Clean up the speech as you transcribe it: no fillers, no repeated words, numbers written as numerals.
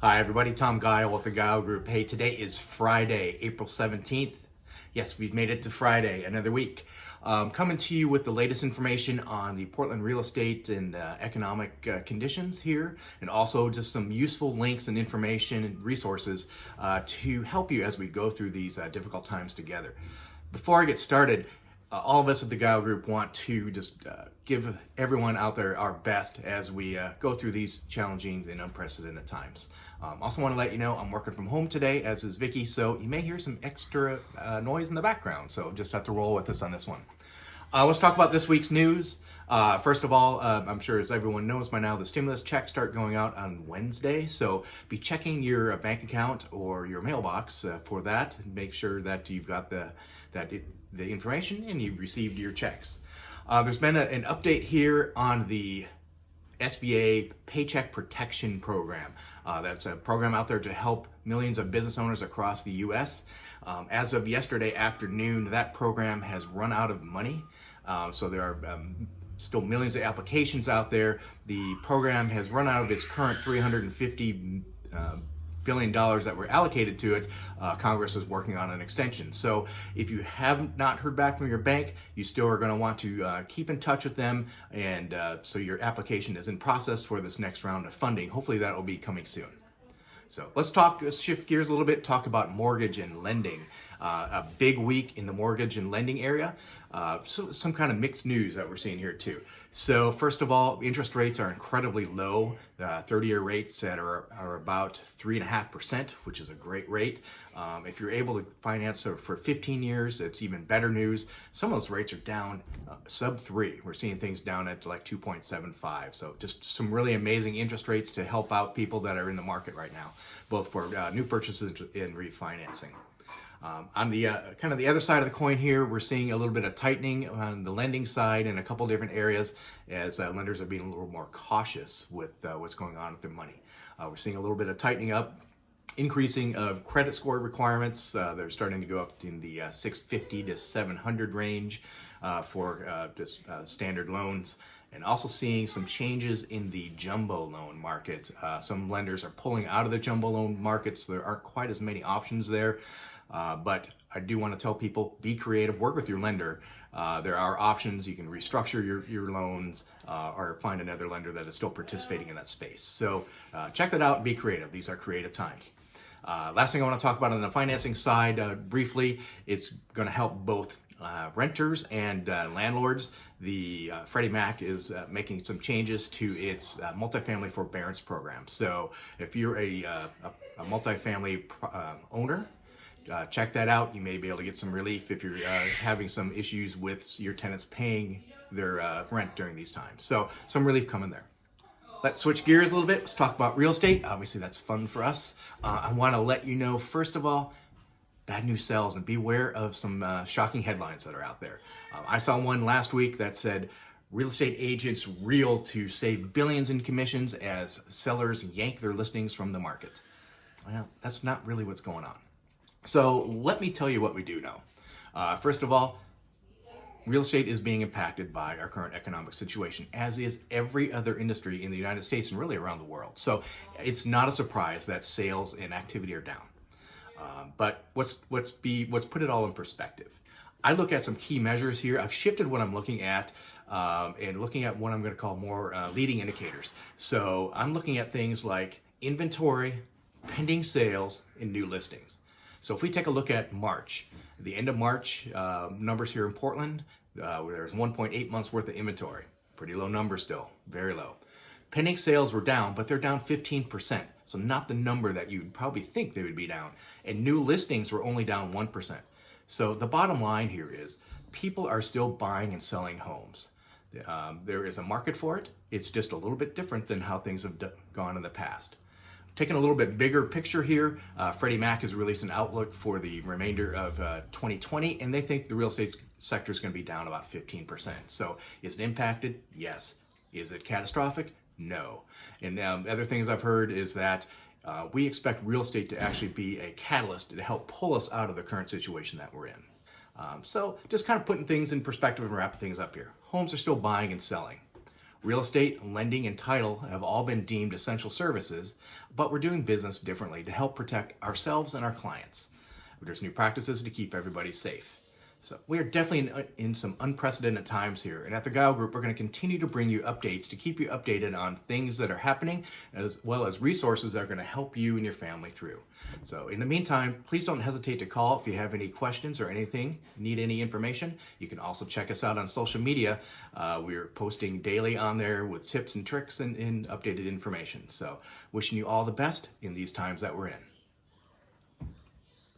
Hi everybody, Tom Guile with the Guile Group. Hey, today is Friday, April 17th. Yes, we've made it to Friday, another week. Coming to you with the latest information on the Portland real estate and economic conditions here, and also just some useful links and information and resources to help you as we go through these difficult times together. Before I get started, all of us at the Guile Group want to just give everyone out there our best as we go through these challenging and unprecedented times. Also want to let you know I'm working from home today, as is Vicky, so you may hear some extra noise in the background, so just have to roll with us on this one. Let's talk about this week's news. First of all, I'm sure as everyone knows by now, the stimulus checks start going out on Wednesday, so be checking your bank account or your mailbox for that, and make sure that you've got the information and you've received your checks. There's been an update here on the SBA Paycheck Protection Program. That's a program out there to help millions of business owners across the U.S. As of yesterday afternoon, that program has run out of money. So there are still millions of applications out there. The program has run out of its current $350 billion that were allocated to it. Congress is working on an extension. So if you have not heard back from your bank, you still are going to want to keep in touch with them, and so your application is in process for this next round of funding. Hopefully that will be coming soon. So let's shift gears a little bit, talk about mortgage and lending. A big week in the mortgage and lending area. So some kind of mixed news that we're seeing here too. So first of all, interest rates are incredibly low. 30-year rates that are about 3.5%, which is a great rate. If you're able to finance for 15 years, it's even better news. Some of those rates are down sub 3. We're seeing things down at like 2.75. So just some really amazing interest rates to help out people that are in the market right now, both for new purchases and refinancing. On the kind of the other side of the coin here, we're seeing a little bit of tightening on the lending side in a couple different areas as lenders are being a little more cautious with what's going on with their money. We're seeing a little bit of tightening up, increasing of credit score requirements. They're starting to go up in the 650 to 700 range for just standard loans. And also seeing some changes in the jumbo loan market. Some lenders are pulling out of the jumbo loan market, so there aren't quite as many options there. But I do want to tell people, be creative, work with your lender. There are options. You can restructure your loans or find another lender that is still participating in that space. So check that out and be creative. These are creative times. Last thing I want to talk about on the financing side briefly, it's going to help both renters and landlords. The Freddie Mac is making some changes to its multifamily forbearance program. So if you're a multifamily owner, check that out. You may be able to get some relief if you're having some issues with your tenants paying their rent during these times. So some relief coming there. Let's switch gears a little bit. Let's talk about real estate. Obviously, that's fun for us. I want to let you know, first of all, bad news sells, and beware of some shocking headlines that are out there. I saw one last week that said, real estate agents reel to save billions in commissions as sellers yank their listings from the market. Well, that's not really what's going on. So let me tell you what we do know. First of all, real estate is being impacted by our current economic situation, as is every other industry in the United States and really around the world. So it's not a surprise that sales and activity are down. But let's put it all in perspective. I look at some key measures here. I've shifted what I'm looking at and looking at what I'm going to call more leading indicators. So I'm looking at things like inventory, pending sales, and new listings. So if we take a look at March, the end of March numbers here in Portland, there's 1.8 months worth of inventory. Pretty low number still, very low. Pending sales were down, but they're down 15%. So not the number that you'd probably think they would be down. And new listings were only down 1%. So the bottom line here is people are still buying and selling homes. There is a market for it. It's just a little bit different than how things have gone in the past. Taking a little bit bigger picture here, Freddie Mac has released an outlook for the remainder of 2020, and they think the real estate sector is going to be down about 15%. So is it impacted? Yes. Is it catastrophic? No. And other things I've heard is that we expect real estate to actually be a catalyst to help pull us out of the current situation that we're in. So just kind of putting things in perspective and wrapping things up here. Homes are still buying and selling. Real estate, lending, and title have all been deemed essential services, but we're doing business differently to help protect ourselves and our clients. There's new practices to keep everybody safe. So we are definitely in some unprecedented times here. And at the Guile Group, we're going to continue to bring you updates to keep you updated on things that are happening, as well as resources that are going to help you and your family through. So in the meantime, please don't hesitate to call if you have any questions or anything, need any information. You can also check us out on social media. We're posting daily on there with tips and tricks and updated information. So wishing you all the best in these times that we're in.